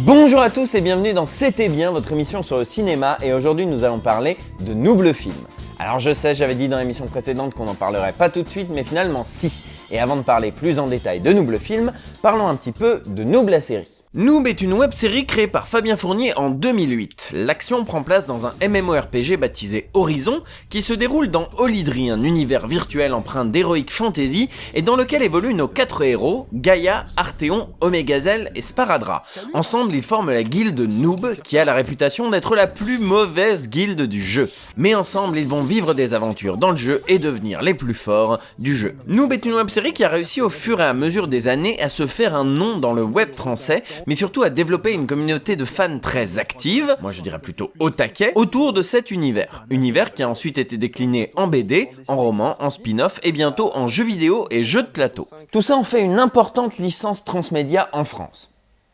Bonjour à tous et bienvenue dans C'était bien, votre émission sur le cinéma, et aujourd'hui nous allons parler de Noob le film. Alors je sais, j'avais dit dans l'émission précédente qu'on n'en parlerait pas tout de suite, mais finalement si. Et avant de parler plus en détail de Noob le film, parlons un petit peu de Noob la série. Noob est une web-série créée par Fabien Fournier en 2008. L'action prend place dans un MMORPG baptisé Horizon, qui se déroule dans Olydri, un univers virtuel empreint d'heroic fantasy, et dans lequel évoluent nos 4 héros, Gaïa, Arthéon, Omégazel et Sparadra. Ensemble, ils forment la guilde Noob, qui a la réputation d'être la plus mauvaise guilde du jeu. Mais ensemble, ils vont vivre des aventures dans le jeu et devenir les plus forts du jeu. Noob est une web-série qui a réussi au fur et à mesure des années à se faire un nom dans le web français, mais surtout à développer une communauté de fans très active, moi je dirais plutôt au taquet, autour de cet univers. Univers qui a ensuite été décliné en BD, en roman, en spin-off et bientôt en jeux vidéo et jeux de plateau. Tout ça en fait une importante licence transmédia en France.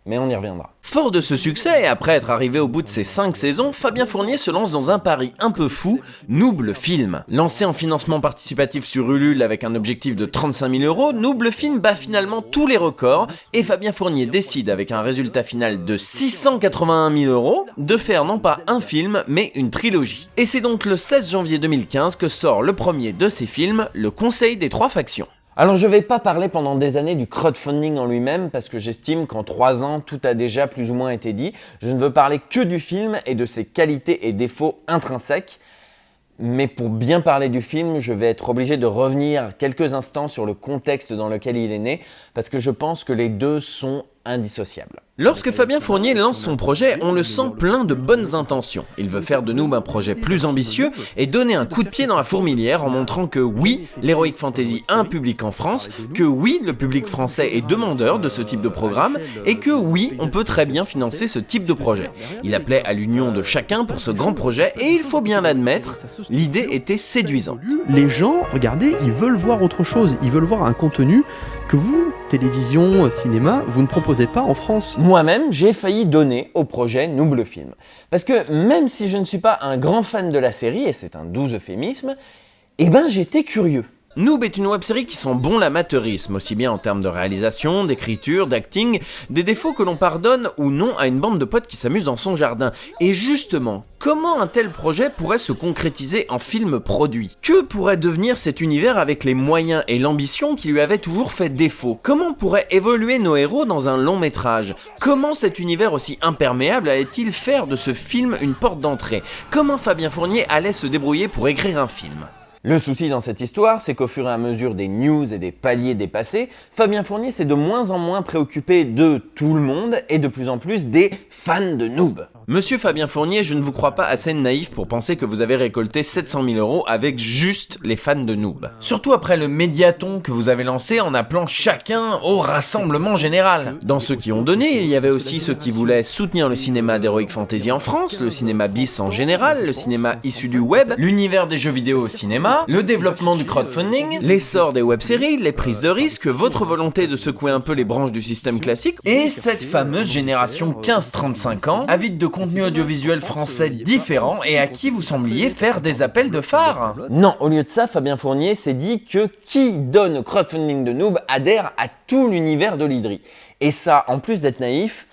Mais on y reviendra. Fort de ce succès, et après être arrivé au bout de ses 5 saisons, Fabien Fournier se lance dans un pari un peu fou, Noob le film. Lancé en financement participatif sur Ulule avec un objectif de 35 000 €, Noob le film bat finalement tous les records, et Fabien Fournier décide, avec un résultat final de 681 000 €, de faire non pas un film, mais une trilogie. Et c'est donc le 16 janvier 2015 que sort le premier de ces films, Le Conseil des 3 factions. Alors je vais pas parler pendant des années du crowdfunding en lui-même parce que j'estime qu'en 3 ans tout a déjà plus ou moins été dit. Je ne veux parler que du film et de ses qualités et défauts intrinsèques. Mais pour bien parler du film, je vais être obligé de revenir quelques instants sur le contexte dans lequel il est né parce que je pense que les deux sont indissociables. Lorsque Fabien Fournier lance son projet, on le sent plein de bonnes intentions. Il veut faire de Noob un projet plus ambitieux et donner un coup de pied dans la fourmilière en montrant que oui, l'heroic fantasy a un public en France, que oui, le public français est demandeur de ce type de programme et que oui, on peut très bien financer ce type de projet. Il appelait à l'union de chacun pour ce grand projet et il faut bien l'admettre, l'idée était séduisante. Les gens, regardez, ils veulent voir autre chose, ils veulent voir un contenu que vous, télévision, cinéma, vous ne proposez pas en France. Moi-même, j'ai failli donner au projet Noob le film. Parce que même si je ne suis pas un grand fan de la série, et c'est un doux euphémisme, eh ben j'étais curieux. Noob est une web-série qui sent bon l'amateurisme, aussi bien en termes de réalisation, d'écriture, d'acting, des défauts que l'on pardonne ou non à une bande de potes qui s'amusent dans son jardin. Et justement, comment un tel projet pourrait se concrétiser en film produit ? Que pourrait devenir cet univers avec les moyens et l'ambition qui lui avaient toujours fait défaut ? Comment pourraient évoluer nos héros dans un long métrage ? Comment cet univers aussi imperméable allait-il faire de ce film une porte d'entrée ? Comment Fabien Fournier allait se débrouiller pour écrire un film ? Le souci dans cette histoire, c'est qu'au fur et à mesure des news et des paliers dépassés, Fabien Fournier s'est de moins en moins préoccupé de tout le monde et de plus en plus des fans de Noob. Monsieur Fabien Fournier, je ne vous crois pas assez naïf pour penser que vous avez récolté 700 000 € avec juste les fans de Noob. Surtout après le médiathon que vous avez lancé en appelant chacun au rassemblement général. Dans ceux qui ont donné, il y avait aussi ceux qui voulaient soutenir le cinéma d'heroic fantasy en France, le cinéma bis en général, le cinéma issu du web, l'univers des jeux vidéo au cinéma, le développement du crowdfunding, l'essor des web-séries, les prises de risques, votre volonté de secouer un peu les branches du système classique, et cette fameuse génération 15-35 ans, avide de contenu audiovisuel français différent et à qui vous sembliez faire des appels de phare. Non, au lieu de ça, Fabien Fournier s'est dit que qui donne au crowdfunding de Noob adhère à tout l'univers d'Olydri. Et ça, en plus d'être naïf,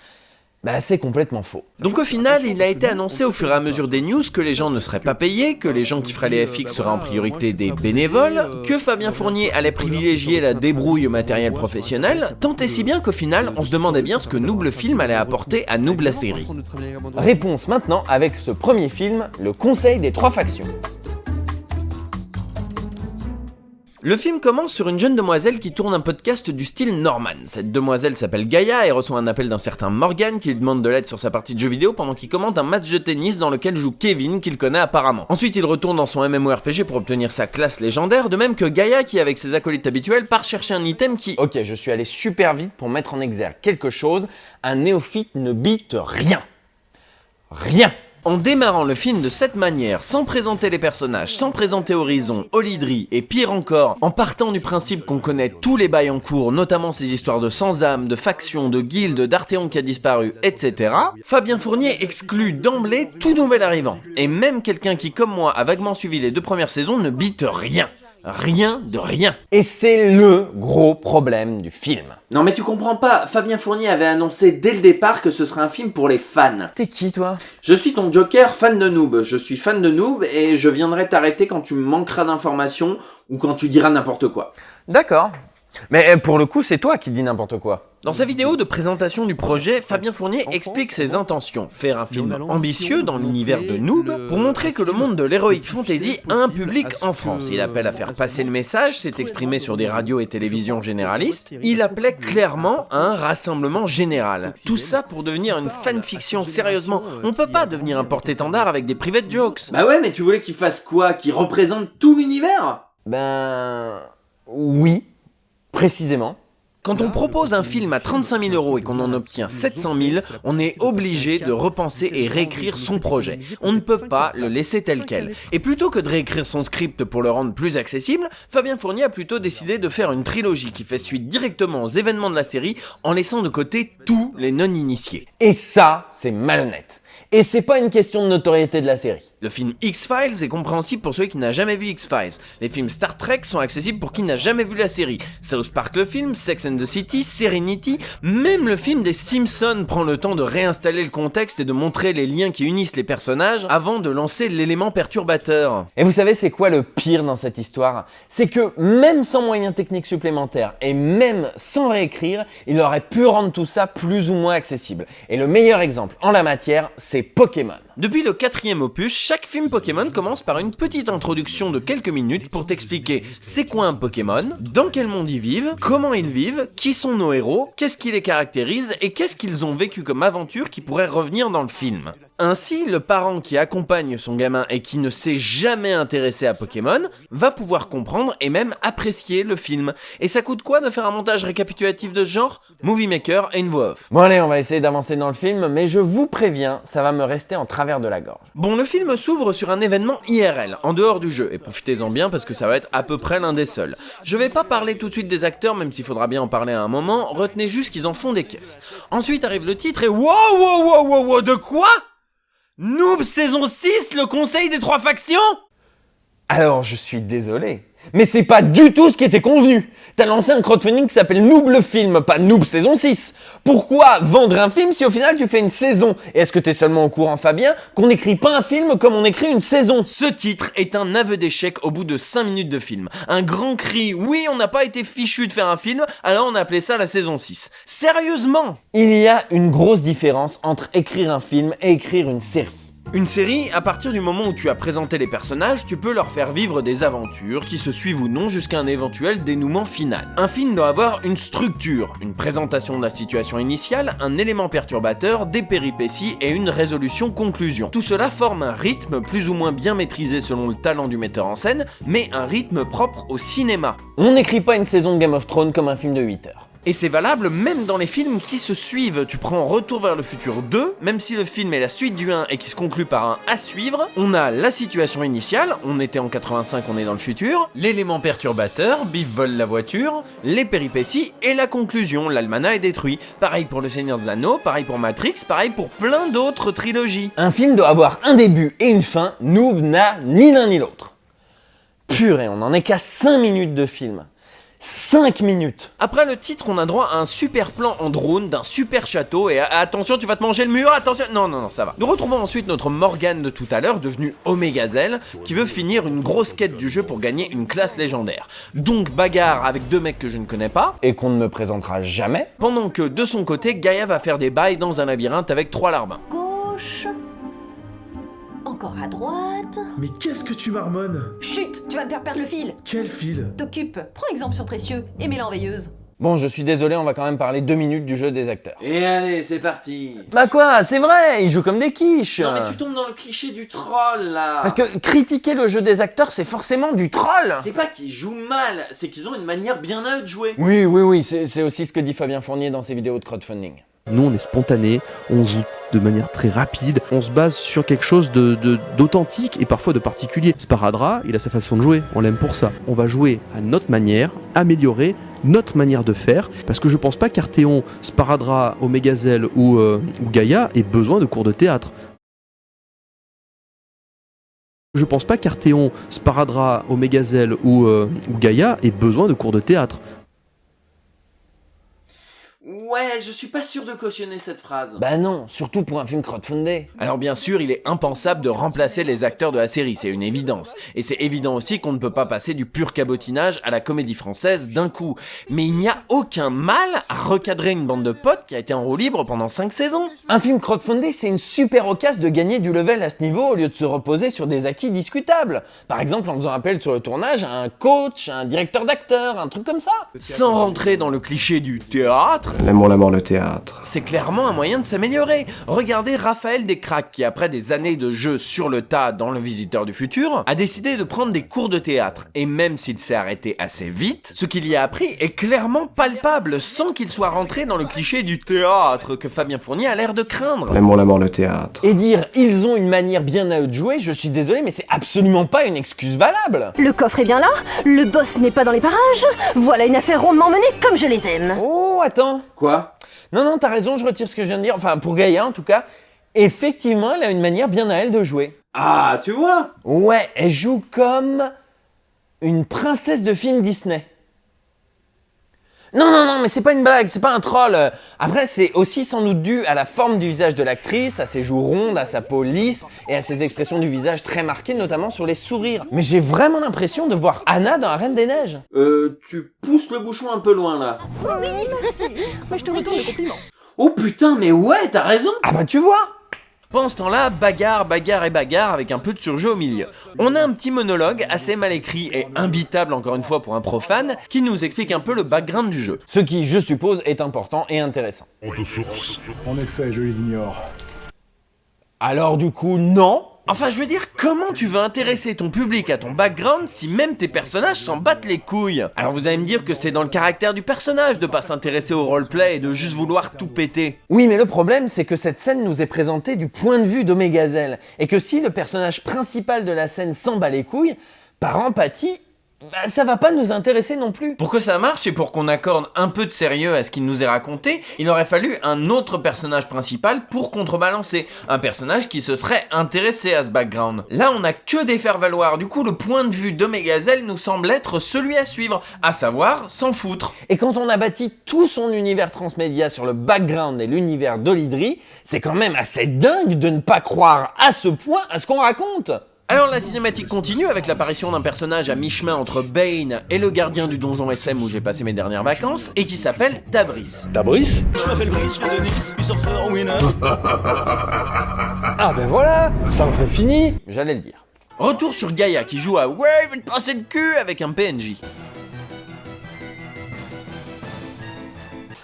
c'est complètement faux. Donc au final, il a été annoncé au fur et à mesure des news que les gens ne seraient pas payés, que les gens qui feraient les FX seraient en priorité des bénévoles, que Fabien Fournier allait privilégier la débrouille au matériel professionnel, tant et si bien qu'au final, on se demandait bien ce que Noob le film allait apporter à Noob la série. Réponse maintenant avec ce premier film, Le Conseil des 3 factions. Le film commence sur une jeune demoiselle qui tourne un podcast du style Norman. Cette demoiselle s'appelle Gaïa et reçoit un appel d'un certain Morgan qui lui demande de l'aide sur sa partie de jeu vidéo pendant qu'il commente un match de tennis dans lequel joue Kevin qu'il connaît apparemment. Ensuite il retourne dans son MMORPG pour obtenir sa classe légendaire, de même que Gaïa qui avec ses acolytes habituels part chercher un item qui... Ok, je suis allé super vite pour mettre en exergue quelque chose, un néophyte ne bite rien. Rien. En démarrant le film de cette manière, sans présenter les personnages, sans présenter Horizon, Olydri et pire encore, en partant du principe qu'on connaît tous les bails en cours, notamment ces histoires de sans-âme, de factions, de guildes, d'Arthéon qui a disparu, etc., Fabien Fournier exclut d'emblée tout nouvel arrivant. Et même quelqu'un qui, comme moi, a vaguement suivi les 2 premières saisons ne bite rien. Rien de rien. Et c'est le gros problème du film. Non mais tu comprends pas, Fabien Fournier avait annoncé dès le départ que ce serait un film pour les fans. T'es qui toi? Je suis ton Joker, fan de noob. Je suis fan de noob et je viendrai t'arrêter quand tu me manqueras d'informations ou quand tu diras n'importe quoi. D'accord. Mais pour le coup, c'est toi qui dis n'importe quoi. Dans sa vidéo de présentation du projet, Fabien Fournier explique ses intentions. Faire un film ambitieux dans l'univers de Noob pour montrer que le monde de l'heroic fantasy a un public en France. Il appelle à faire passer le message, s'est exprimé sur des radios et télévisions généralistes. Il appelait clairement à un rassemblement général. Tout ça pour devenir une fanfiction, sérieusement. On peut pas devenir un porte-étendard avec des private jokes. Bah ouais, mais tu voulais qu'il fasse quoi? Qu'il représente tout l'univers? Ben... oui, précisément. Quand on propose un film à 35 000 € et qu'on en obtient 700 000, on est obligé de repenser et réécrire son projet. On ne peut pas le laisser tel quel. Et plutôt que de réécrire son script pour le rendre plus accessible, Fabien Fournier a plutôt décidé de faire une trilogie qui fait suite directement aux événements de la série en laissant de côté tous les non-initiés. Et ça, c'est malhonnête. Et c'est pas une question de notoriété de la série. Le film X-Files est compréhensible pour celui qui n'a jamais vu X-Files. Les films Star Trek sont accessibles pour qui n'a jamais vu la série. South Park le film, Sex and the City, Serenity, même le film des Simpsons prend le temps de réinstaller le contexte et de montrer les liens qui unissent les personnages avant de lancer l'élément perturbateur. Et vous savez c'est quoi le pire dans cette histoire? C'est que même sans moyens techniques supplémentaires et même sans réécrire, il aurait pu rendre tout ça plus ou moins accessible. Et le meilleur exemple en la matière, c'est Pokémon. Depuis le 4e opus, chaque film Pokémon commence par une petite introduction de quelques minutes pour t'expliquer c'est quoi un Pokémon, dans quel monde ils vivent, comment ils vivent, qui sont nos héros, qu'est-ce qui les caractérise et qu'est-ce qu'ils ont vécu comme aventure qui pourrait revenir dans le film. Ainsi, le parent qui accompagne son gamin et qui ne s'est jamais intéressé à Pokémon va pouvoir comprendre et même apprécier le film. Et ça coûte quoi de faire un montage récapitulatif de ce genre? Movie Maker et une voix off. Bon allez, on va essayer d'avancer dans le film, mais je vous préviens, ça va me rester en travers de la gorge. Bon, le film s'ouvre sur un événement IRL, en dehors du jeu, et profitez-en bien parce que ça va être à peu près l'un des seuls. Je vais pas parler tout de suite des acteurs, même s'il faudra bien en parler à un moment, retenez juste qu'ils en font des caisses. Ensuite arrive le titre et wow, de quoi? Noob saison 6, le conseil des 3 factions? Alors je suis désolé, mais c'est pas du tout ce qui était convenu. T'as lancé un crowdfunding qui s'appelle Noob le film, pas Noob saison 6. Pourquoi vendre un film si au final tu fais une saison? Et est-ce que t'es seulement au courant, Fabien, qu'on n'écrit pas un film comme on écrit une saison? Ce titre est un aveu d'échec au bout de 5 minutes de film. Un grand cri, oui on n'a pas été fichu de faire un film, alors on a appelé ça la saison 6. Sérieusement? Il y a une grosse différence entre écrire un film et écrire une série. Une série, à partir du moment où tu as présenté les personnages, tu peux leur faire vivre des aventures qui se suivent ou non jusqu'à un éventuel dénouement final. Un film doit avoir une structure, une présentation de la situation initiale, un élément perturbateur, des péripéties et une résolution-conclusion. Tout cela forme un rythme plus ou moins bien maîtrisé selon le talent du metteur en scène, mais un rythme propre au cinéma. On n'écrit pas une saison de Game of Thrones comme un film de 8 heures. Et c'est valable même dans les films qui se suivent. Tu prends Retour vers le futur 2, même si le film est la suite du 1 et qui se conclut par un à suivre, on a la situation initiale, on était en 85, on est dans le futur, l'élément perturbateur, Biff vole la voiture, les péripéties et la conclusion, l'almanach est détruit. Pareil pour Le Seigneur des Anneaux, pareil pour Matrix, pareil pour plein d'autres trilogies. Un film doit avoir un début et une fin, Noob n'a ni l'un ni l'autre. Purée, on en est qu'à 5 minutes de film. 5 minutes. Après le titre, on a droit à un super plan en drone d'un super château et attention, tu vas te manger le mur, attention. Non, ça va. Nous retrouvons ensuite notre Morgane de tout à l'heure, devenue Omegazelle, qui veut finir une grosse quête du jeu pour gagner une classe légendaire. Donc bagarre avec 2 mecs que je ne connais pas. Et qu'on ne me présentera jamais. Pendant que de son côté, Gaïa va faire des bails dans un labyrinthe avec 3 larbins. Gauche. Encore à droite. Mais qu'est-ce que tu marmonnes? Chut, tu vas me faire perdre le fil. Quel fil? T'occupe. Prends exemple sur Précieux et mets-la en veilleuse. Bon, je suis désolé, on va quand même parler 2 minutes du jeu des acteurs. Et allez, c'est parti. Bah quoi, c'est vrai, ils jouent comme des quiches. Non mais tu tombes dans le cliché du troll là. Parce que critiquer le jeu des acteurs, c'est forcément du troll. C'est pas qu'ils jouent mal, c'est qu'ils ont une manière bien à eux de jouer. Oui, c'est aussi ce que dit Fabien Fournier dans ses vidéos de crowdfunding. Nous, on est spontané, on joue de manière très rapide, on se base sur quelque chose d'authentique et parfois de particulier. Sparadra, il a sa façon de jouer, on l'aime pour ça. On va jouer à notre manière, améliorer notre manière de faire, parce que je pense pas qu'Arthéon, Sparadra, Omegazelle ou Gaïa aient besoin de cours de théâtre. Je pense pas qu'Arthéon, Sparadrap, Omégazelle ou Gaïa aient besoin de cours de théâtre. Ouais, je suis pas sûr de cautionner cette phrase. Bah non, surtout pour un film crowdfundé. Alors bien sûr, il est impensable de remplacer les acteurs de la série, c'est une évidence. Et c'est évident aussi qu'on ne peut pas passer du pur cabotinage à la comédie française d'un coup. Mais il n'y a aucun mal à recadrer une bande de potes qui a été en roue libre pendant 5 saisons. Un film crowdfundé, c'est une super occasion de gagner du level à ce niveau au lieu de se reposer sur des acquis discutables. Par exemple en faisant appel sur le tournage à un coach, à un directeur d'acteur, un truc comme ça. Sans rentrer dans le cliché du théâtre, L'amour, la mort, le théâtre. c'est clairement un moyen de s'améliorer. Regardez Raphaël Descraques qui, après des années de jeu sur le tas dans Le Visiteur du Futur, a décidé de prendre des cours de théâtre. Et même s'il s'est arrêté assez vite, ce qu'il y a appris est clairement palpable, sans qu'il soit rentré dans le cliché du théâtre que Fabien Fournier a l'air de craindre. L'amour, la mort, le théâtre. Et dire ils ont une manière bien à eux de jouer, je suis désolé, mais c'est absolument pas une excuse valable. Le coffre est bien là, le boss n'est pas dans les parages. Voilà une affaire rondement menée comme je les aime. Oh, attends. Quoi ? Non, t'as raison, je retire ce que je viens de dire. Enfin, pour Gaïa en tout cas. Effectivement, elle a une manière bien à elle de jouer. Ah, tu vois ? Ouais, elle joue comme une princesse de film Disney. Non, mais c'est pas une blague, c'est pas un troll. Après, c'est aussi sans doute dû à la forme du visage de l'actrice, à ses joues rondes, à sa peau lisse et à ses expressions du visage très marquées, notamment sur les sourires. Mais j'ai vraiment l'impression de voir Anna dans La Reine des Neiges. Tu pousses le bouchon un peu loin là. Oui, merci. Moi je te retourne le compliment. Oh putain, mais ouais, t'as raison. Ah bah tu vois. Pendant ce temps-là, bagarre avec un peu de surjeu au milieu. On a un petit monologue assez mal écrit et imbitable encore une fois pour un profane qui nous explique un peu le background du jeu. Ce qui, je suppose, est important et intéressant. En effet, je les ignore. Alors du coup, non. Enfin, je veux dire, comment tu veux intéresser ton public à ton background si même tes personnages s'en battent les couilles? Alors vous allez me dire que c'est dans le caractère du personnage de pas s'intéresser au roleplay et de juste vouloir tout péter. Oui, mais le problème, c'est que cette scène nous est présentée du point de vue d'Omégazelle, et que si le personnage principal de la scène s'en bat les couilles, par empathie, bah, ça va pas nous intéresser non plus. Pour que ça marche et pour qu'on accorde un peu de sérieux à ce qu'il nous est raconté, il aurait fallu un autre personnage principal pour contrebalancer. Un personnage qui se serait intéressé à ce background. Là, on a que des faire-valoir. Du coup, le point de vue d'Omégazelle nous semble être celui à suivre, à savoir s'en foutre. Et quand on a bâti tout son univers transmédia sur le background et l'univers d'Olydri, c'est quand même assez dingue de ne pas croire à ce point à ce qu'on raconte. Alors la cinématique continue avec l'apparition d'un personnage à mi-chemin entre Bane et le gardien du donjon SM où j'ai passé mes dernières vacances, et qui s'appelle Tabris. Tabris? Je m'appelle Brice, je viens de Nice, du surfeur winner. Ah ben voilà, ça en fait fini. J'allais le dire. Retour sur Gaïa qui joue à « Ouais, je vais te passer le cul » avec un PNJ.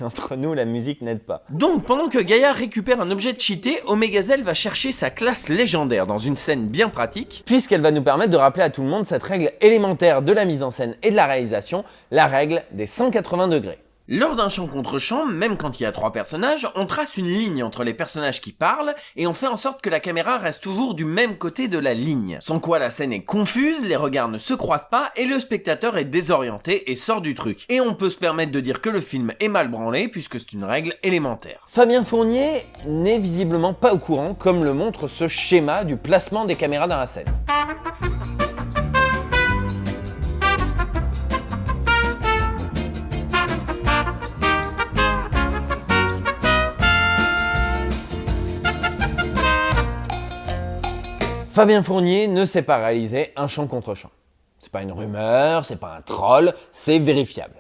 Entre nous, la musique n'aide pas. Donc, pendant que Gaïa récupère un objet cheaté, Omégazelle va chercher sa classe légendaire dans une scène bien pratique, Puisqu'elle va nous permettre de rappeler à tout le monde cette règle élémentaire de la mise en scène et de la réalisation, la règle des 180 degrés. Lors d'un champ contre champ, même quand il y a 3 personnages, on trace une ligne entre les personnages qui parlent et on fait en sorte que la caméra reste toujours du même côté de la ligne. Sans quoi la scène est confuse, les regards ne se croisent pas et le spectateur est désorienté et sort du truc. Et on peut se permettre de dire que le film est mal branlé puisque c'est une règle élémentaire. Fabien Fournier n'est visiblement pas au courant, comme le montre ce schéma du placement des caméras dans la scène. Fabien Fournier ne sait pas réaliser un champ contre champ. C'est pas une rumeur, c'est pas un troll, c'est vérifiable.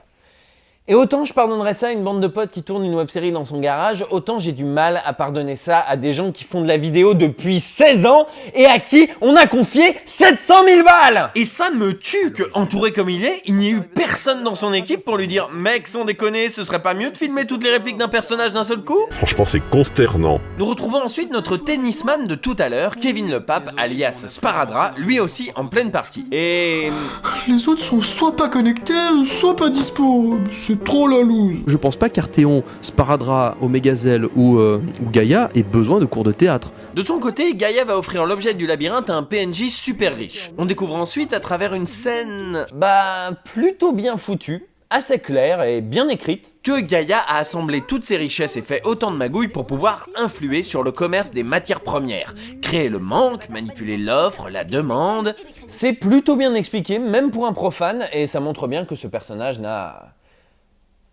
Et autant je pardonnerais ça à une bande de potes qui tourne une web-série dans son garage, autant j'ai du mal à pardonner ça à des gens qui font de la vidéo depuis 16 ans et à qui on a confié 700 000 balles. Et ça me tue que, entouré comme il est, il n'y ait eu personne dans son équipe pour lui dire « Mec, sans déconner, ce serait pas mieux de filmer toutes les répliques d'un personnage d'un seul coup ?» Franchement, c'est consternant. Nous retrouvons ensuite notre tennisman de tout à l'heure, Kevin Le Pape, alias Sparadrap, lui aussi en pleine partie. Et... Les autres sont soit pas connectés, soit pas dispo. C'est trop la loose. Je pense pas qu'Arthéon, Sparadrap, Omégazelle ou Gaïa aient besoin de cours de théâtre. de son côté, Gaïa va offrir l'objet du labyrinthe à un PNJ super riche. On découvre ensuite à travers une scène... Bah, plutôt bien foutu, assez claire et bien écrite. Que Gaïa a assemblé toutes ses richesses et fait autant de magouilles pour pouvoir influer sur le commerce des matières premières, créer le manque, manipuler l'offre, la demande. C'est plutôt bien expliqué, même pour un profane, et ça montre bien que ce personnage n'a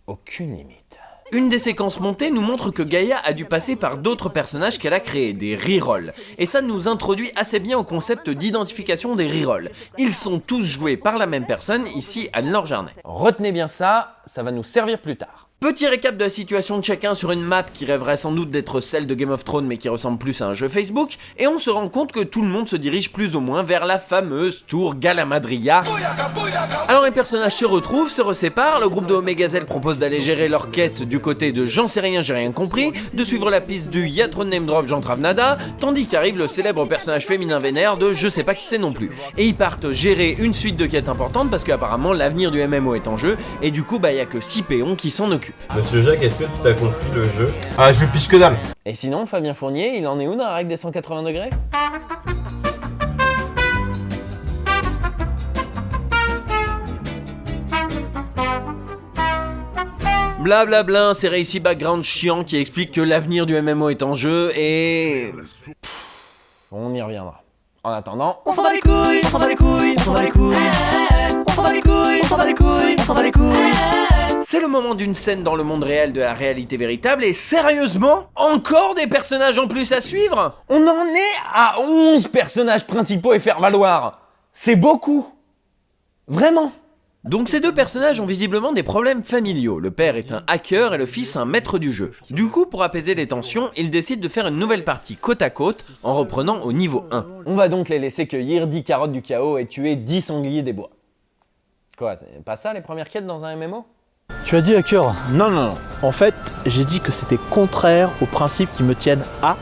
aucune limite. Une des séquences montées nous montre que Gaïa a dû passer par d'autres personnages qu'elle a créés, des rerolls. Et ça nous introduit assez bien au concept d'identification des rerolls. Ils sont tous joués par la même personne, ici Anne-Laure Jarnet. Retenez bien ça, ça va nous servir plus tard. Petit récap de la situation de chacun sur une map qui rêverait sans doute d'être celle de Game of Thrones mais qui ressemble plus à un jeu Facebook, et on se rend compte que tout le monde se dirige plus ou moins vers la fameuse tour Galamadria. Alors les personnages se retrouvent, se reséparent, le groupe de Omegazel propose d'aller gérer leur quête du côté de J'en sais rien, j'ai rien compris, de suivre la piste du Y'a trop de name drop, j'entrave nada, tandis qu'arrive le célèbre personnage féminin vénère de Je sais pas qui c'est non plus. Et ils partent gérer une suite de quêtes importantes parce qu'apparemment l'avenir du MMO est en jeu, et du coup y a que 6 péons qui s'en occupent. Monsieur Jacques, est-ce que tu as compris le jeu? Ah, je piche que dalle. Et sinon, Fabien Fournier, il en est où dans la règle des 180 degrés? Blablabla, c'est réussi background chiant qui explique que l'avenir du MMO est en jeu et... On y reviendra. En attendant... On s'en bat les couilles, on s'en bat les couilles, on s'en bat les couilles. On s'en bat les couilles, on s'en bat les couilles, on s'en bat les couilles. C'est le moment d'une scène dans le monde réel de la réalité véritable et sérieusement, encore des personnages en plus à suivre? On en est à 11 personnages principaux et faire valoir. C'est beaucoup. Vraiment. Donc ces deux personnages ont visiblement des problèmes familiaux. Le père est un hacker et le fils un maître du jeu. Du coup, pour apaiser les tensions, ils décident de faire une nouvelle partie côte à côte en reprenant au niveau 1. On va donc les laisser cueillir 10 carottes du chaos et tuer 10 sangliers des bois. Quoi, c'est pas ça les premières quêtes dans un MMO? Tu as dit hacker? Non. En fait, j'ai dit que c'était contraire aux principes qui me tiennent à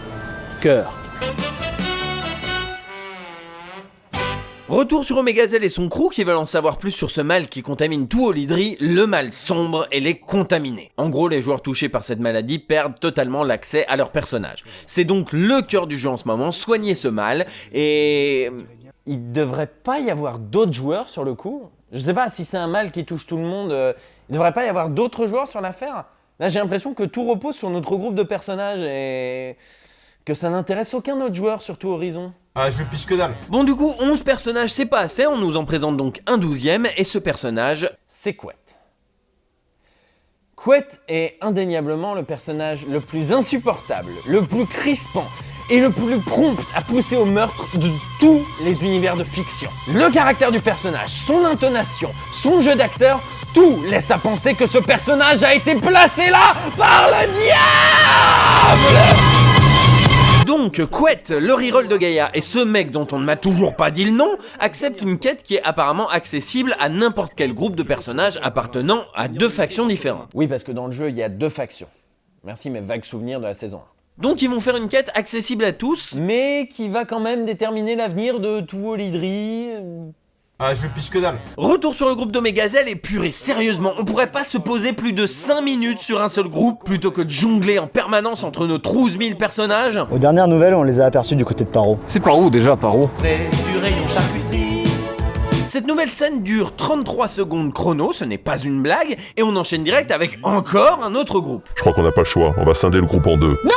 cœur. Retour sur Omegazel et son crew qui veulent en savoir plus sur ce mal qui contamine tout Olydri, le mal sombre et les contaminés. En gros, les joueurs touchés par cette maladie perdent totalement l'accès à leur personnage. C'est donc le cœur du jeu en ce moment, soigner ce mal et... Il devrait pas y avoir d'autres joueurs sur le coup? Je sais pas, si c'est un mal qui touche tout le monde, il devrait pas y avoir d'autres joueurs sur l'affaire? Là, j'ai l'impression que tout repose sur notre groupe de personnages et... que ça n'intéresse aucun autre joueur, surtout Horizon. Ah, je piche que dalle. Bon, du coup, 11 personnages, c'est pas assez, on nous en présente donc un 12e, et ce personnage... C'est Quet. Quet est indéniablement le personnage le plus insupportable, le plus crispant et le plus prompt à pousser au meurtre de tous les univers de fiction. Le caractère du personnage, son intonation, son jeu d'acteur, tout laisse à penser que ce personnage a été placé là par le diable! Donc, Quet, le reroll de Gaïa, et ce mec dont on ne m'a toujours pas dit le nom, accepte une quête qui est apparemment accessible à n'importe quel groupe de personnages appartenant à 2 factions différentes. Oui, parce que dans le jeu, il y a 2 factions. Merci mes vagues souvenirs de la saison 1. Donc ils vont faire une quête accessible à tous, mais qui va quand même déterminer l'avenir de tout Olydri. Ah, je piche que dalle. Retour sur le groupe d'Omegazel et purée, sérieusement, on pourrait pas se poser plus de 5 minutes sur un seul groupe plutôt que de jongler en permanence entre nos 12 000 personnages? Aux dernières nouvelles, on les a aperçus du côté de Paro. C'est par où déjà, par où? Du rayon charcuterie. Cette nouvelle scène dure 33 secondes chrono, ce n'est pas une blague, et on enchaîne direct avec encore un autre groupe. Je crois qu'on n'a pas le choix, on va scinder le groupe en 2. Non!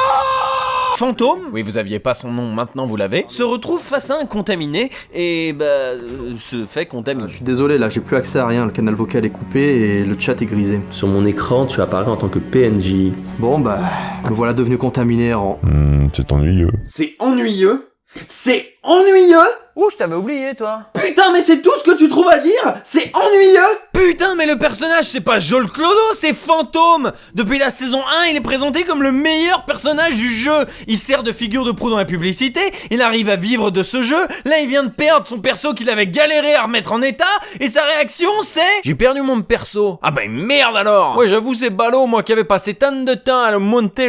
Fantôme, oui vous aviez pas son nom, maintenant vous l'avez, se retrouve face à un contaminé et se fait contaminer. Je suis désolé, là j'ai plus accès à rien, le canal vocal est coupé et le chat est grisé. Sur mon écran, tu apparais en tant que PNJ. Bon me voilà devenu contaminé en... C'est ennuyeux. C'est ennuyeux? C'est ennuyeux? Ouh, je t'avais oublié, toi. Putain, mais c'est tout ce que tu trouves à dire? C'est ennuyeux? Putain, mais le personnage, c'est pas Joel Clodo, c'est Fantôme! Depuis la saison 1, il est présenté comme le meilleur personnage du jeu. Il sert de figure de proue dans la publicité, il arrive à vivre de ce jeu, là il vient de perdre son perso qu'il avait galéré à remettre en état, et sa réaction c'est... J'ai perdu mon perso. Ah bah merde alors! Ouais, j'avoue, c'est ballot, moi qui avais passé tant de temps à le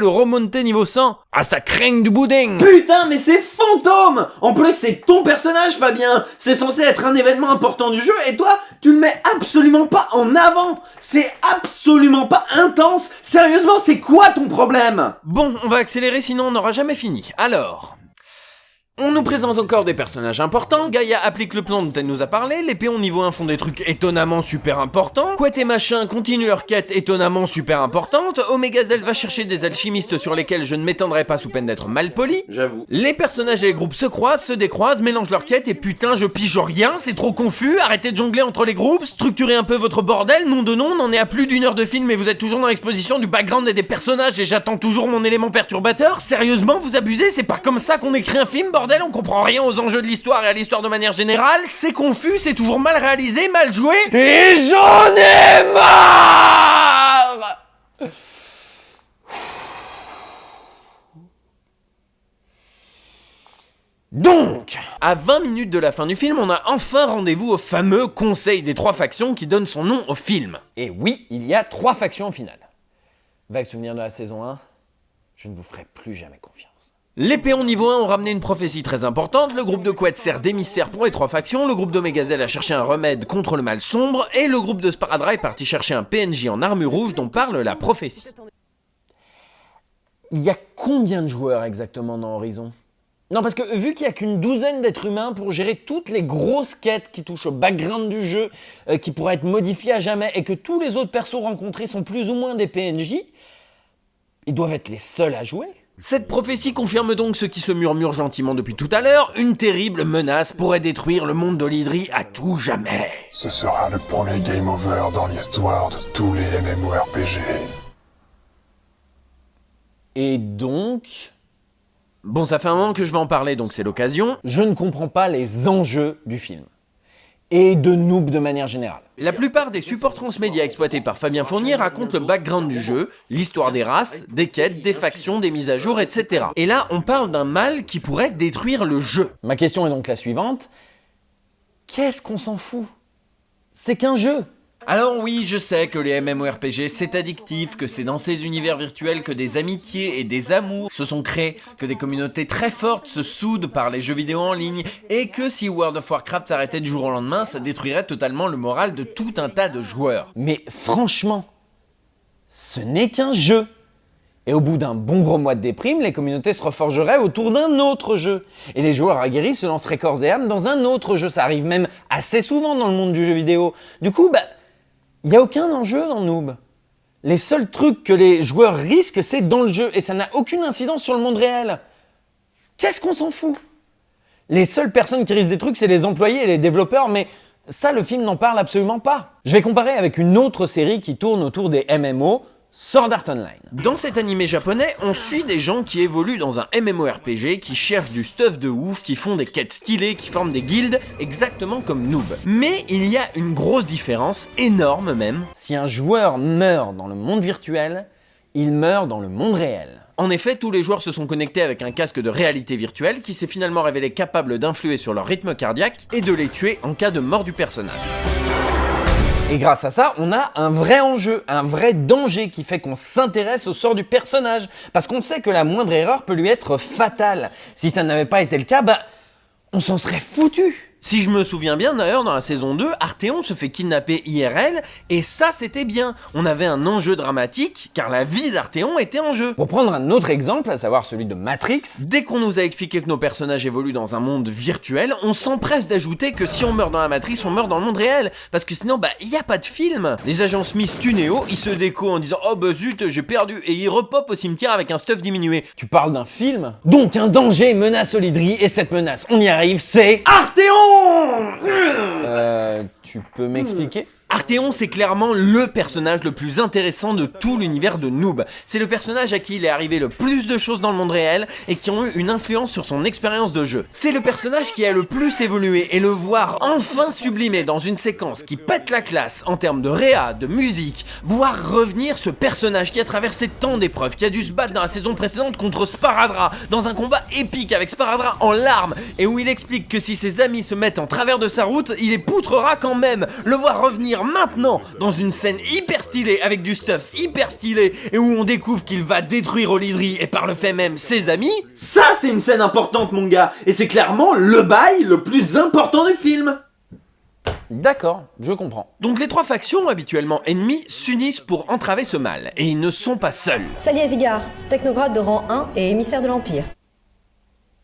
remonter niveau 100. Ah, ça craigne du boudin! Putain, mais c'est Fantôme! En plus, c'est ton personnage, Fabien! C'est censé être un événement important du jeu, et toi, tu le mets absolument pas en avant! C'est absolument pas intense! Sérieusement, c'est quoi ton problème? Bon, on va accélérer, sinon on n'aura jamais fini. Alors... On nous présente encore des personnages importants, Gaïa applique le plan dont elle nous a parlé, les péons niveau 1 font des trucs étonnamment super importants, Couette et Machin continuent leur quête étonnamment super importante, Omegazel va chercher des alchimistes sur lesquels je ne m'étendrai pas sous peine d'être mal poli, J'avoue. les personnages et les groupes se croisent, se décroisent, mélangent leur quête et putain je pige rien, c'est trop confus, arrêtez de jongler entre les groupes, structurez un peu votre bordel, nom de nom, on en est à plus d'1 heure de film et vous êtes toujours dans l'exposition du background et des personnages et j'attends toujours mon élément perturbateur, sérieusement vous abusez, c'est pas comme ça qu'on écrit un film bordel, on comprend rien aux enjeux de l'histoire et à l'histoire de manière générale, c'est confus, c'est toujours mal réalisé, mal joué, Et j'en ai marre! Donc, à 20 minutes de la fin du film, on a enfin rendez-vous au fameux Conseil des 3 factions qui donne son nom au film. et oui, il y a 3 factions au final. Vague souvenir de la saison 1, je ne vous ferai plus jamais confiance. Les péons niveau 1 ont ramené une prophétie très importante, le groupe de Couette sert d'émissaire pour les 3 factions, le groupe d'Omegazel a cherché un remède contre le mal sombre, et le groupe de Sparadrap est parti chercher un PNJ en armure rouge dont parle la prophétie. Il y a combien de joueurs exactement dans Horizon? Non, parce que vu qu'il n'y a qu'une douzaine d'êtres humains pour gérer toutes les grosses quêtes qui touchent au background du jeu, qui pourraient être modifiées à jamais, et que tous les autres persos rencontrés sont plus ou moins des PNJ, ils doivent être les seuls à jouer. Cette prophétie confirme donc ce qui se murmure gentiment depuis tout à l'heure, une terrible menace pourrait détruire le monde d'Olydri à tout jamais. Ce sera le premier game over dans l'histoire de tous les MMORPG. Et donc, Bon, ça fait un moment que je vais en parler, donc c'est l'occasion. je ne comprends pas les enjeux du film. Et de Noob de manière générale. La plupart des supports transmédia exploités par Fabien Fournier racontent le background du jeu, l'histoire des races, des quêtes, des factions, des mises à jour, etc. Et là, on parle d'un mal qui pourrait détruire le jeu. Ma question est donc la suivante. Qu'est-ce qu'on s'en fout? C'est qu'un jeu. Alors oui, je sais que les MMORPG c'est addictif, que c'est dans ces univers virtuels que des amitiés et des amours se sont créés, que des communautés très fortes se soudent par les jeux vidéo en ligne, et que si World of Warcraft s'arrêtait du jour au lendemain, ça détruirait totalement le moral de tout un tas de joueurs. Mais franchement, ce n'est qu'un jeu. Et au bout d'un bon gros mois de déprime, les communautés se reforgeraient autour d'un autre jeu. Et les joueurs aguerris se lanceraient corps et âme dans un autre jeu. Ça arrive même assez souvent dans le monde du jeu vidéo. Du coup, il n'y a aucun enjeu dans Noob. Les seuls trucs que les joueurs risquent, c'est dans le jeu. Et ça n'a aucune incidence sur le monde réel. Qu'est-ce qu'on s'en fout? Les seules personnes qui risquent des trucs, c'est les employés et les développeurs, mais ça, le film n'en parle absolument pas. Je vais comparer avec une autre série qui tourne autour des MMO, Sword Art Online. Dans cet animé japonais, on suit des gens qui évoluent dans un MMORPG, qui cherchent du stuff de ouf, qui font des quêtes stylées, qui forment des guildes, exactement comme Noob. Mais il y a une grosse différence, énorme même. Si un joueur meurt dans le monde virtuel, il meurt dans le monde réel. En effet, tous les joueurs se sont connectés avec un casque de réalité virtuelle qui s'est finalement révélé capable d'influer sur leur rythme cardiaque et de les tuer en cas de mort du personnage. Et grâce à ça, on a un vrai enjeu, un vrai danger qui fait qu'on s'intéresse au sort du personnage. Parce qu'on sait que la moindre erreur peut lui être fatale. Si ça n'avait pas été le cas, on s'en serait foutu. Si je me souviens bien, d'ailleurs, dans la saison 2, Arthéon se fait kidnapper IRL, et ça c'était bien. On avait un enjeu dramatique, car la vie d'Arthéon était en jeu. Pour prendre un autre exemple, à savoir celui de Matrix, dès qu'on nous a expliqué que nos personnages évoluent dans un monde virtuel, on s'empresse d'ajouter que si on meurt dans la Matrix, on meurt dans le monde réel. Parce que sinon, y a pas de film. Les agents Smith tuent Neo, ils se déco en disant « Oh zut, j'ai perdu » et ils repopent au cimetière avec un stuff diminué. Tu parles d'un film? Donc un danger menace Olydri, et cette menace, on y arrive, c'est... Arthéon! Tu peux m'expliquer? Arthéon, c'est clairement le personnage le plus intéressant de tout l'univers de Noob. C'est le personnage à qui il est arrivé le plus de choses dans le monde réel et qui ont eu une influence sur son expérience de jeu. C'est le personnage qui a le plus évolué et le voir enfin sublimé dans une séquence qui pète la classe en termes de réa, de musique, voir revenir ce personnage qui a traversé tant d'épreuves, qui a dû se battre dans la saison précédente contre Sparadrap, dans un combat épique avec Sparadrap en larmes, et où il explique que si ses amis se mettent en travers de sa route, il les poutrera quand même. Le voir revenir maintenant dans une scène hyper stylée avec du stuff hyper stylé et où on découvre qu'il va détruire Olydri et par le fait même ses amis, ça c'est une scène importante mon gars, et c'est clairement le bail le plus important du film. D'accord, je comprends. Donc les 3 factions habituellement ennemies s'unissent pour entraver ce mal, et ils ne sont pas seuls. Salia Zigar, technocrate de rang 1 et émissaire de l'Empire.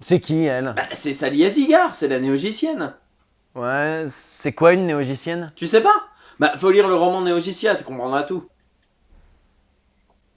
C'est qui, elle? Bah, c'est Sally Azigar, c'est la néogicienne. Ouais, c'est quoi une néogicienne? Tu sais pas? Bah, faut lire le roman Néogicia, tu comprendras tout.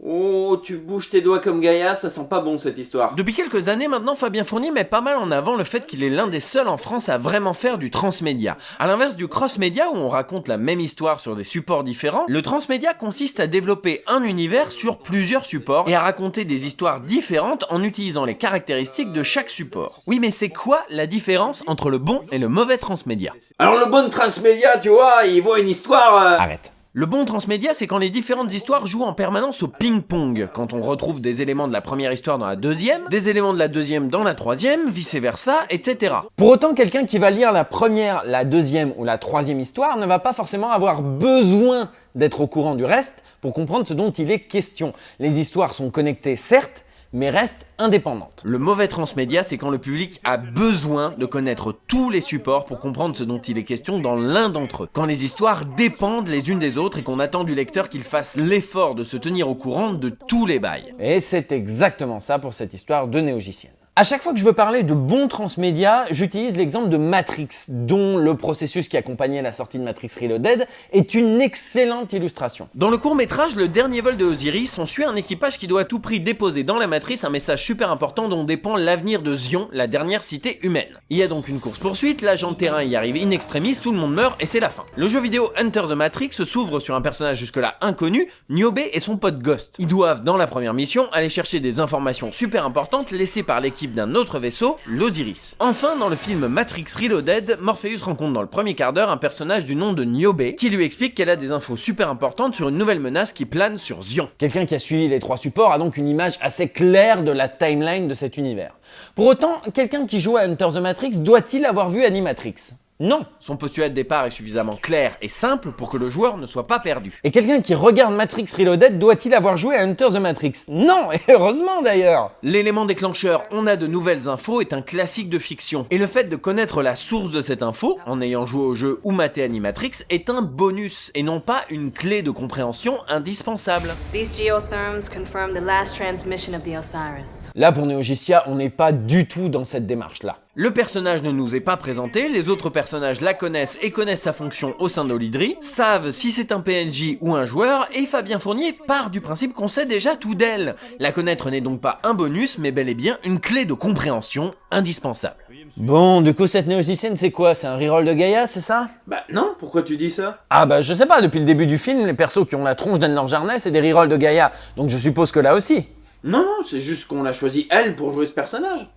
Oh, tu bouges tes doigts comme Gaïa, ça sent pas bon cette histoire. Depuis quelques années maintenant, Fabien Fournier met pas mal en avant le fait qu'il est l'un des seuls en France à vraiment faire du transmédia. À l'inverse du cross-média où on raconte la même histoire sur des supports différents, le transmédia consiste à développer un univers sur plusieurs supports et à raconter des histoires différentes en utilisant les caractéristiques de chaque support. Oui, mais c'est quoi la différence entre le bon et le mauvais transmédia? Alors le bon transmédia, tu vois, il voit une histoire... Arrête. Le bon transmédia, c'est quand les différentes histoires jouent en permanence au ping-pong, quand on retrouve des éléments de la première histoire dans la deuxième, des éléments de la deuxième dans la troisième, vice-versa, etc. Pour autant, quelqu'un qui va lire la première, la deuxième ou la troisième histoire ne va pas forcément avoir besoin d'être au courant du reste pour comprendre ce dont il est question. Les histoires sont connectées, certes, mais restent indépendantes. Le mauvais transmédia, c'est quand le public a besoin de connaître tous les supports pour comprendre ce dont il est question dans l'un d'entre eux. Quand les histoires dépendent les unes des autres et qu'on attend du lecteur qu'il fasse l'effort de se tenir au courant de tous les bails. Et c'est exactement ça pour cette histoire de néogicienne. À chaque fois que je veux parler de bon transmédia, j'utilise l'exemple de Matrix, dont le processus qui accompagnait la sortie de Matrix Reloaded est une excellente illustration. Dans le court-métrage Le Dernier Vol de Osiris, on suit un équipage qui doit à tout prix déposer dans la matrice un message super important dont dépend l'avenir de Zion, la dernière cité humaine. Il y a donc une course-poursuite, l'agent de terrain y arrive in extremis, tout le monde meurt et c'est la fin. Le jeu vidéo Enter the Matrix s'ouvre sur un personnage jusque-là inconnu, Niobe et son pote Ghost. Ils doivent, dans la première mission, aller chercher des informations super importantes laissées par l'équipe d'un autre vaisseau, l'Osiris. Enfin, dans le film Matrix Reloaded, Morpheus rencontre dans le premier quart d'heure un personnage du nom de Niobe qui lui explique qu'elle a des infos super importantes sur une nouvelle menace qui plane sur Zion. Quelqu'un qui a suivi les trois supports a donc une image assez claire de la timeline de cet univers. Pour autant, quelqu'un qui joue à Enter the Matrix doit-il avoir vu Animatrix? Non. Son postulat de départ est suffisamment clair et simple pour que le joueur ne soit pas perdu. Et quelqu'un qui regarde Matrix Reloaded doit-il avoir joué à Enter the Matrix? Non, et heureusement d'ailleurs. L'élément déclencheur, on a de nouvelles infos, est un classique de fiction. Et le fait de connaître la source de cette info, en ayant joué au jeu ou maté Animatrix, est un bonus, et non pas une clé de compréhension indispensable. These geotherms confirm the last transmission of the Osiris. Là pour Néogicia, on n'est pas du tout dans cette démarche-là. Le personnage ne nous est pas présenté, les autres personnages la connaissent et connaissent sa fonction au sein d'Olydri, savent si c'est un PNJ ou un joueur, et Fabien Fournier part du principe qu'on sait déjà tout d'elle. La connaître n'est donc pas un bonus, mais bel et bien une clé de compréhension indispensable. Bon, du coup cette néogicienne c'est quoi? C'est un reroll de Gaïa, c'est ça? Bah non, pourquoi tu dis ça? Ah bah je sais pas, depuis le début du film, les persos qui ont la tronche d'Anne-Laure Jarnet c'est des rerolls de Gaïa, donc je suppose que là aussi. Non, c'est juste qu'on l'a choisi elle pour jouer ce personnage.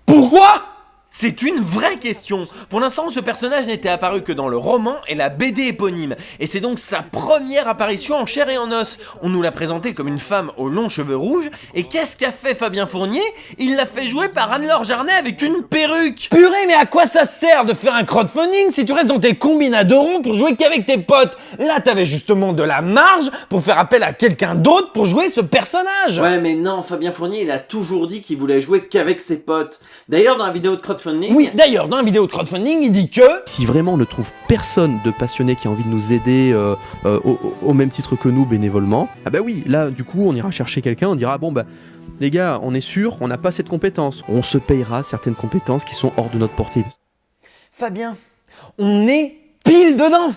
Pourquoi? C'est une vraie question. Pour l'instant, ce personnage n'était apparu que dans le roman et la BD éponyme, et c'est donc sa première apparition en chair et en os. On nous l'a présentée comme une femme aux longs cheveux rouges, et qu'est-ce qu'a fait Fabien Fournier? Il l'a fait jouer par Anne-Laure Jarnet avec une perruque. Purée, mais à quoi ça sert de faire un crowdfunding si tu restes dans tes combines à 2 ronds pour jouer qu'avec tes potes? Là, t'avais justement de la marge pour faire appel à quelqu'un d'autre pour jouer ce personnage. Ouais, mais non, Fabien Fournier, il a toujours dit qu'il voulait jouer qu'avec ses potes. D'ailleurs, dans la vidéo de crowdfunding... Oui, d'ailleurs, dans la vidéo de crowdfunding, il dit que... Si vraiment on ne trouve personne de passionné qui a envie de nous aider au même titre que nous bénévolement, ah bah oui, là du coup on ira chercher quelqu'un, on dira bon bah les gars, on est sûr, on n'a pas cette compétence. On se payera certaines compétences qui sont hors de notre portée. Fabien, on est pile dedans.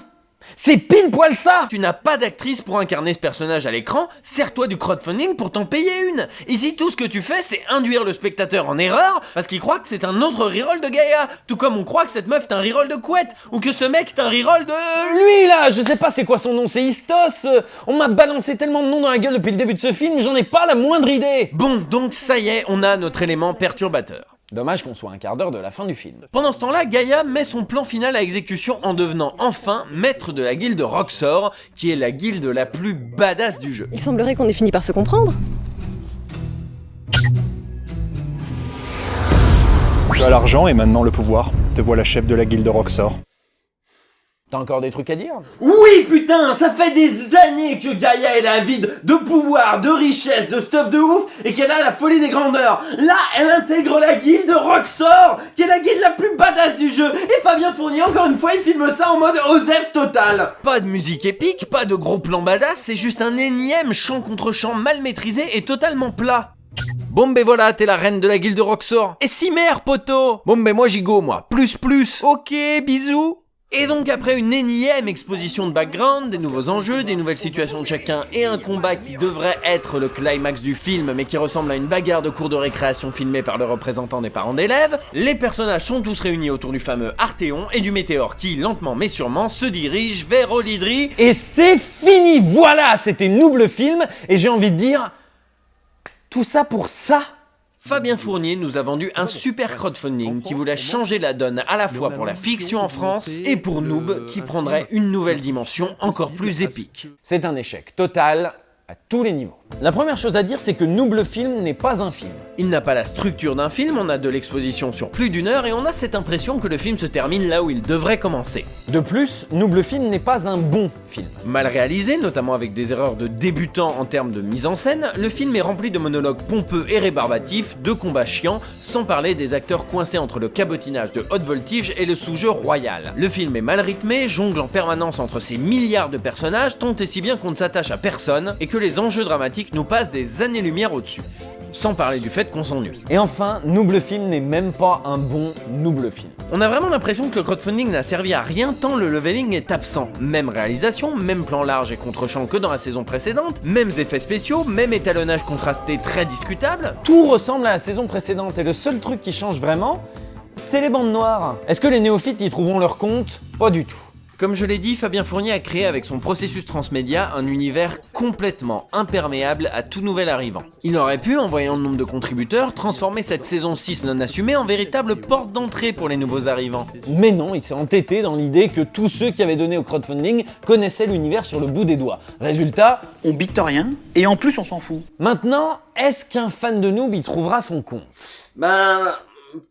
C'est pile poil ça. Tu n'as pas d'actrice pour incarner ce personnage à l'écran, sers-toi du crowdfunding pour t'en payer une. Ici, tout ce que tu fais, c'est induire le spectateur en erreur, parce qu'il croit que c'est un autre reroll de Gaïa, tout comme on croit que cette meuf est un reroll de Couette, ou que ce mec est un reroll de... Lui là, je sais pas c'est quoi son nom, c'est Istos. On m'a balancé tellement de noms dans la gueule depuis le début de ce film, j'en ai pas la moindre idée. Bon, donc ça y est, on a notre élément perturbateur. Dommage qu'on soit un quart d'heure de la fin du film. Pendant ce temps-là, Gaïa met son plan final à exécution en devenant enfin maître de la guilde Roxor, qui est la guilde la plus badass du jeu. Il semblerait qu'on ait fini par se comprendre. Tu as l'argent et maintenant le pouvoir. Te voilà chef de la guilde Roxor. T'as encore des trucs à dire? Oui putain, ça fait des années que Gaïa est avide de pouvoir, de richesse, de stuff de ouf, et qu'elle a la folie des grandeurs. Là, elle intègre la guilde Roxor, qui est la guilde la plus badass du jeu, et Fabien Fournier, encore une fois, il filme ça en mode Osef total. Pas de musique épique, pas de gros plan badass, c'est juste un énième chant contre chant mal maîtrisé et totalement plat. Bon ben voilà, t'es la reine de la guilde Roxor. Et si mère, poteau. Bon ben moi j'y go, moi. Plus. Ok, bisous. Et donc après une énième exposition de background, des nouveaux enjeux, des nouvelles situations de chacun et un combat qui devrait être le climax du film mais qui ressemble à une bagarre de cours de récréation filmée par le représentant des parents d'élèves, les personnages sont tous réunis autour du fameux Arthéon et du météore qui, lentement mais sûrement, se dirige vers Olydri. Et c'est fini. Voilà, c'était Noob le film et j'ai envie de dire... tout ça pour ça. Fabien Fournier nous a vendu un super crowdfunding qui voulait changer la donne à la fois pour la fiction en France et pour Noob qui prendrait une nouvelle dimension encore plus épique. C'est un échec total à tous les niveaux. La première chose à dire, c'est que Noob le film n'est pas un film. Il n'a pas la structure d'un film, on a de l'exposition sur plus d'une heure et on a cette impression que le film se termine là où il devrait commencer. De plus, Noob le film n'est pas un bon film. Mal réalisé, notamment avec des erreurs de débutants en termes de mise en scène, le film est rempli de monologues pompeux et rébarbatifs, de combats chiants, sans parler des acteurs coincés entre le cabotinage de haute voltige et le sous-jeu royal. Le film est mal rythmé, jongle en permanence entre ces milliards de personnages, tant et si bien qu'on ne s'attache à personne et que les enjeux dramatiques nous passent des années-lumière au-dessus. Sans parler du fait qu'on s'ennuie. Et enfin, Noob le film n'est même pas un bon Noob le film. On a vraiment l'impression que le crowdfunding n'a servi à rien tant le leveling est absent. Même réalisation, même plan large et contre-champ que dans la saison précédente, mêmes effets spéciaux, même étalonnage contrasté très discutable. Tout ressemble à la saison précédente et le seul truc qui change vraiment, c'est les bandes noires. Est-ce que les néophytes y trouveront leur compte? Pas du tout. Comme je l'ai dit, Fabien Fournier a créé avec son processus transmédia un univers complètement imperméable à tout nouvel arrivant. Il aurait pu, en voyant le nombre de contributeurs, transformer cette saison 6 non assumée en véritable porte d'entrée pour les nouveaux arrivants. Mais non, il s'est entêté dans l'idée que tous ceux qui avaient donné au crowdfunding connaissaient l'univers sur le bout des doigts. Résultat, on bite rien, et en plus on s'en fout. Maintenant, est-ce qu'un fan de Noob y trouvera son compte? Ben,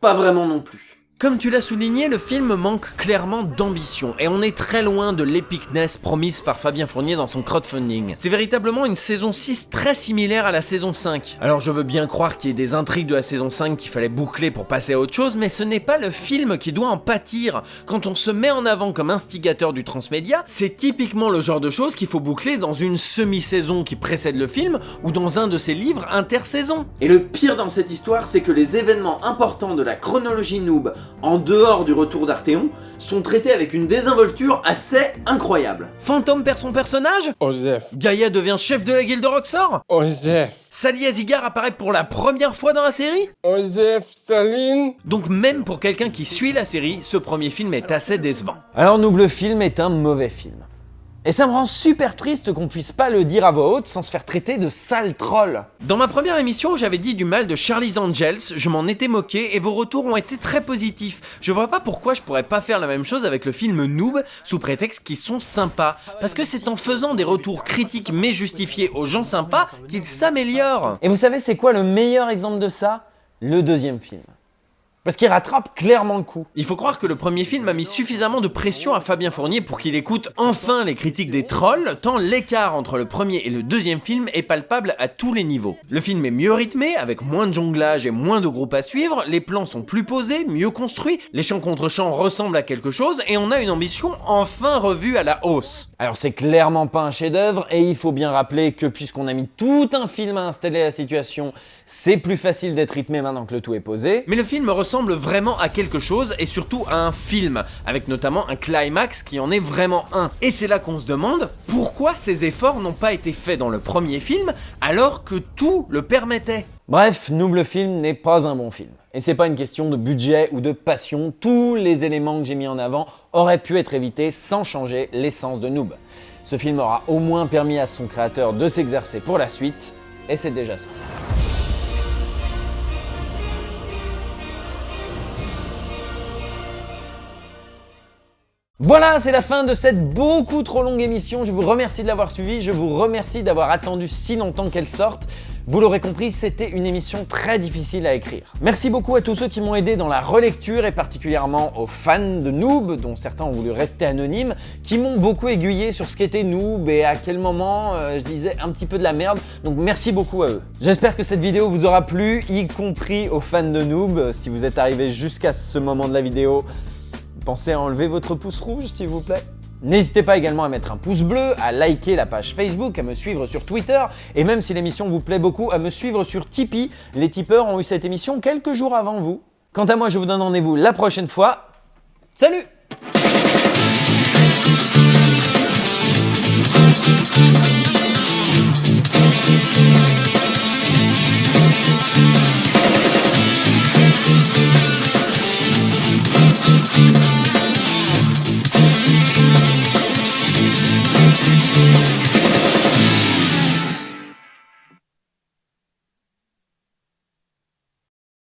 pas vraiment non plus. Comme tu l'as souligné, le film manque clairement d'ambition et on est très loin de l'épicness promise par Fabien Fournier dans son crowdfunding. C'est véritablement une saison 6 très similaire à la saison 5. Alors je veux bien croire qu'il y ait des intrigues de la saison 5 qu'il fallait boucler pour passer à autre chose, mais ce n'est pas le film qui doit en pâtir. Quand on se met en avant comme instigateur du transmédia, c'est typiquement le genre de choses qu'il faut boucler dans une semi-saison qui précède le film ou dans un de ses livres intersaison. Et le pire dans cette histoire, c'est que les événements importants de la chronologie Noob, en dehors du retour d'Arthéon, sont traités avec une désinvolture assez incroyable. Fantôme perd son personnage? Osef. Gaïa devient chef de la guilde Roxor? Osef. Sally Azigar apparaît pour la première fois dans la série? Osef Staline. Donc même pour quelqu'un qui suit la série, ce premier film est assez décevant. Alors Noob le film est un mauvais film. Et ça me rend super triste qu'on puisse pas le dire à voix haute sans se faire traiter de sale troll. Dans ma première émission, j'avais dit du mal de Charlie's Angels, je m'en étais moqué et vos retours ont été très positifs. Je vois pas pourquoi je pourrais pas faire la même chose avec le film Noob sous prétexte qu'ils sont sympas. Parce que c'est en faisant des retours critiques mais justifiés aux gens sympas qu'ils s'améliorent. Et vous savez c'est quoi le meilleur exemple de ça? Le deuxième film. Parce qu'il rattrape clairement le coup. Il faut croire que le premier film a mis suffisamment de pression à Fabien Fournier pour qu'il écoute enfin les critiques des trolls, tant l'écart entre le premier et le deuxième film est palpable à tous les niveaux. Le film est mieux rythmé, avec moins de jonglage et moins de groupes à suivre, les plans sont plus posés, mieux construits, les chants contre chants ressemblent à quelque chose, et on a une ambition enfin revue à la hausse. Alors c'est clairement pas un chef-d'œuvre, et il faut bien rappeler que puisqu'on a mis tout un film à installer la situation, c'est plus facile d'être rythmé maintenant que le tout est posé. Mais le film ressemble vraiment à quelque chose et surtout à un film, avec notamment un climax qui en est vraiment un. Et c'est là qu'on se demande pourquoi ces efforts n'ont pas été faits dans le premier film alors que tout le permettait. Bref, Noob le film n'est pas un bon film. Et c'est pas une question de budget ou de passion, tous les éléments que j'ai mis en avant auraient pu être évités sans changer l'essence de Noob. Ce film aura au moins permis à son créateur de s'exercer pour la suite, et c'est déjà ça. Voilà, c'est la fin de cette beaucoup trop longue émission. Je vous remercie de l'avoir suivie, je vous remercie d'avoir attendu si longtemps qu'elle sorte. Vous l'aurez compris, c'était une émission très difficile à écrire. Merci beaucoup à tous ceux qui m'ont aidé dans la relecture et particulièrement aux fans de Noob, dont certains ont voulu rester anonymes, qui m'ont beaucoup aiguillé sur ce qu'était Noob et à quel moment je disais un petit peu de la merde, donc merci beaucoup à eux. J'espère que cette vidéo vous aura plu, y compris aux fans de Noob. Si vous êtes arrivés jusqu'à ce moment de la vidéo, pensez à enlever votre pouce rouge s'il vous plaît. N'hésitez pas également à mettre un pouce bleu, à liker la page Facebook, à me suivre sur Twitter, et même si l'émission vous plaît beaucoup, à me suivre sur Tipeee. Les tipeurs ont eu cette émission quelques jours avant vous. Quant à moi, je vous donne rendez-vous la prochaine fois. Salut!